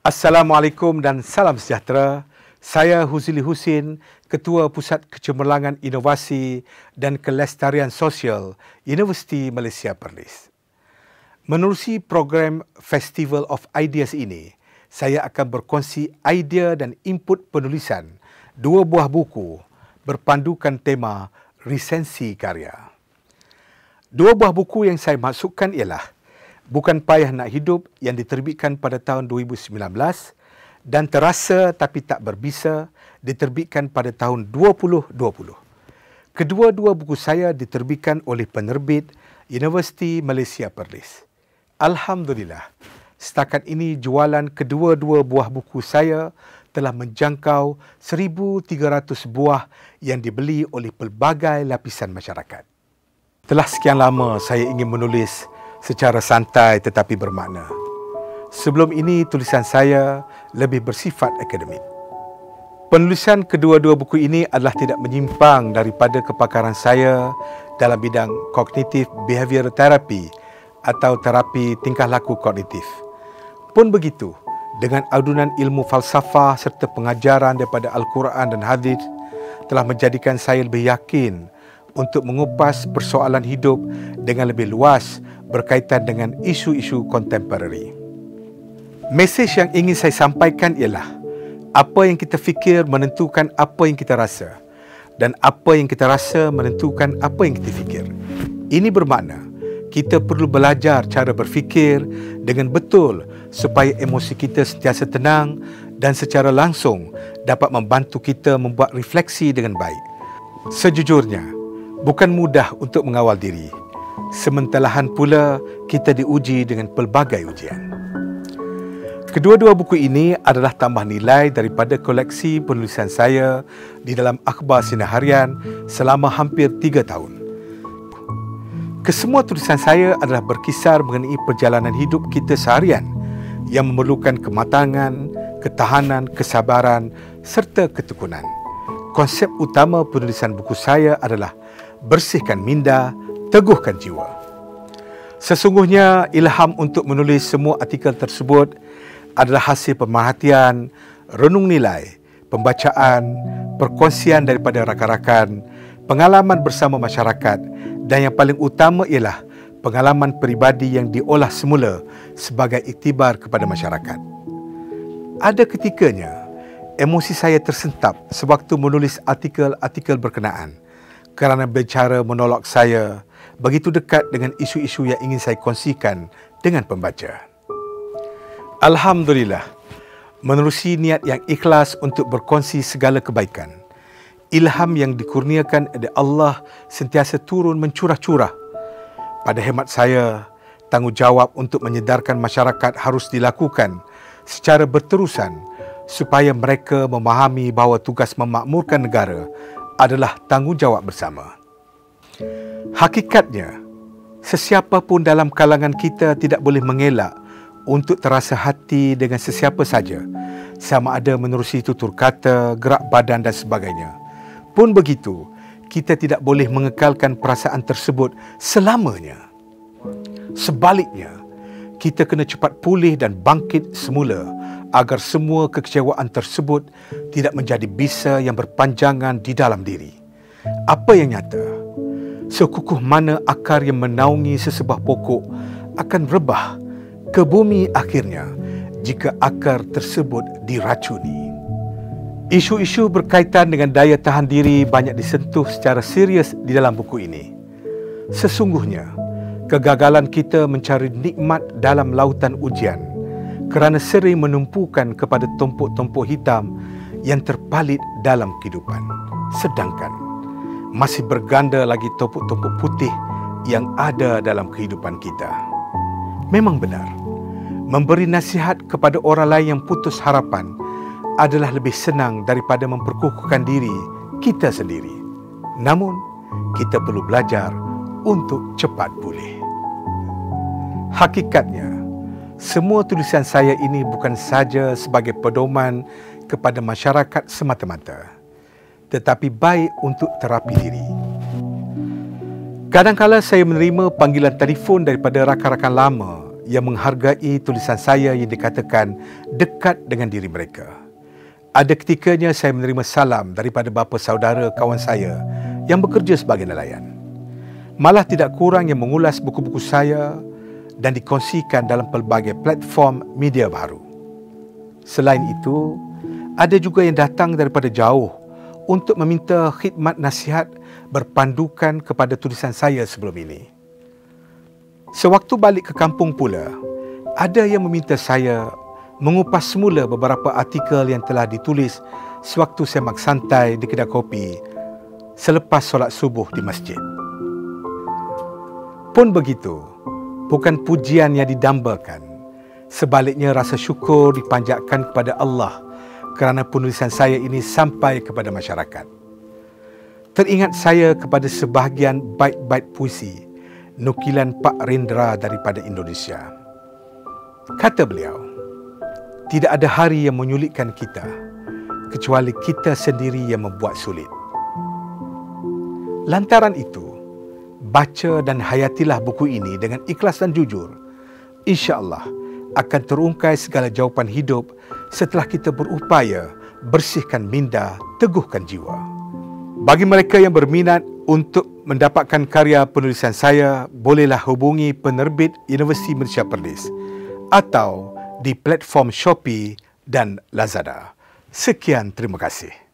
Assalamualaikum dan salam sejahtera. Saya Huzili Husin, Ketua Pusat Kecemerlangan Inovasi dan Kelestarian Sosial Universiti Malaysia Perlis. Menerusi program Festival of Ideas ini, saya akan berkongsi idea dan input penulisan dua buah buku berpandukan tema resensi karya. Dua buah buku yang saya maksudkan ialah Bukan Payah Nak Hidup yang diterbitkan pada tahun 2019 dan Terasa Tapi Tak Berbisa diterbitkan pada tahun 2020. Kedua-dua buku saya diterbitkan oleh penerbit Universiti Malaysia Perlis. Alhamdulillah, setakat ini jualan kedua-dua buah buku saya telah menjangkau 1,300 buah yang dibeli oleh pelbagai lapisan masyarakat. Telah sekian lama saya ingin menulis secara santai tetapi bermakna. Sebelum ini, tulisan saya lebih bersifat akademik. Penulisan kedua-dua buku ini adalah tidak menyimpang daripada kepakaran saya dalam bidang kognitif behavioral therapy atau terapi tingkah laku kognitif. Pun begitu, dengan adunan ilmu falsafah serta pengajaran daripada Al-Quran dan Hadis telah menjadikan saya lebih yakin untuk mengupas persoalan hidup dengan lebih luas berkaitan dengan isu-isu kontemporari. Mesej yang ingin saya sampaikan ialah apa yang kita fikir menentukan apa yang kita rasa dan apa yang kita rasa menentukan apa yang kita fikir. Ini bermakna kita perlu belajar cara berfikir dengan betul supaya emosi kita sentiasa tenang dan secara langsung dapat membantu kita membuat refleksi dengan baik. Sejujurnya, bukan mudah untuk mengawal diri. Sementelahan pula kita diuji dengan pelbagai ujian. Kedua-dua buku ini adalah tambah nilai daripada koleksi penulisan saya di dalam akhbar Sinar Harian selama hampir 3 tahun. Kesemua tulisan saya adalah berkisar mengenai perjalanan hidup kita seharian yang memerlukan kematangan, ketahanan, kesabaran serta ketekunan. Konsep utama penulisan buku saya adalah bersihkan minda, teguhkan jiwa. Sesungguhnya ilham untuk menulis semua artikel tersebut adalah hasil pemerhatian, renung nilai, pembacaan, perkongsian daripada rakan-rakan, pengalaman bersama masyarakat dan yang paling utama ialah pengalaman peribadi yang diolah semula sebagai iktibar kepada masyarakat. Ada ketikanya, emosi saya tersentap sewaktu menulis artikel-artikel berkenaan kerana bicara monolog saya begitu dekat dengan isu-isu yang ingin saya kongsikan dengan pembaca. Alhamdulillah, menerusi niat yang ikhlas untuk berkongsi segala kebaikan, ilham yang dikurniakan oleh Allah sentiasa turun mencurah-curah. Pada hemat saya, tanggungjawab untuk menyedarkan masyarakat harus dilakukan secara berterusan supaya mereka memahami bahawa tugas memakmurkan negara adalah tanggungjawab bersama. Hakikatnya, sesiapa pun dalam kalangan kita tidak boleh mengelak untuk terasa hati dengan sesiapa saja, sama ada menerusi tutur kata, gerak badan dan sebagainya. Pun begitu, kita tidak boleh mengekalkan perasaan tersebut selamanya. Sebaliknya, kita kena cepat pulih dan bangkit semula agar semua kekecewaan tersebut tidak menjadi bisa yang berpanjangan di dalam diri. Apa yang nyata? Sekukuh mana akar yang menaungi sesebuah pokok akan rebah ke bumi akhirnya jika akar tersebut diracuni. Isu-isu berkaitan dengan daya tahan diri banyak disentuh secara serius di dalam buku ini. Sesungguhnya, kegagalan kita mencari nikmat dalam lautan ujian kerana sering menumpukan kepada tumpuk-tumpuk hitam yang terpalit dalam kehidupan. Sedangkan masih berganda lagi tumpuk-tumpuk putih yang ada dalam kehidupan kita. Memang benar, memberi nasihat kepada orang lain yang putus harapan adalah lebih senang daripada memperkukuhkan diri kita sendiri. Namun, kita perlu belajar untuk cepat pulih. Hakikatnya, semua tulisan saya ini bukan saja sebagai pedoman kepada masyarakat semata-mata, tetapi baik untuk terapi diri. Kadang-kadang saya menerima panggilan telefon daripada rakan-rakan lama yang menghargai tulisan saya yang dikatakan dekat dengan diri mereka. Ada ketikanya saya menerima salam daripada bapa saudara kawan saya yang bekerja sebagai nelayan. Malah tidak kurang yang mengulas buku-buku saya dan dikongsikan dalam pelbagai platform media baru. Selain itu, ada juga yang datang daripada jauh untuk meminta khidmat nasihat berpandukan kepada tulisan saya sebelum ini. Sewaktu balik ke kampung pula, ada yang meminta saya mengupas semula beberapa artikel yang telah ditulis sewaktu saya mak santai di kedai kopi selepas solat subuh di masjid. Pun begitu, bukan pujian yang didambakan. Sebaliknya rasa syukur dipanjatkan kepada Allah kerana penulisan saya ini sampai kepada masyarakat. Teringat saya kepada sebahagian bait-bait puisi nukilan Pak Rendra daripada Indonesia. Kata beliau, tidak ada hari yang menyulitkan kita kecuali kita sendiri yang membuat sulit. Lantaran itu, baca dan hayatilah buku ini dengan ikhlas dan jujur. InsyaAllah akan terungkai segala jawapan hidup setelah kita berupaya bersihkan minda, teguhkan jiwa. Bagi mereka yang berminat untuk mendapatkan karya penulisan saya, bolehlah hubungi penerbit Universiti Malaysia Perlis atau di platform Shopee dan Lazada. Sekian, terima kasih.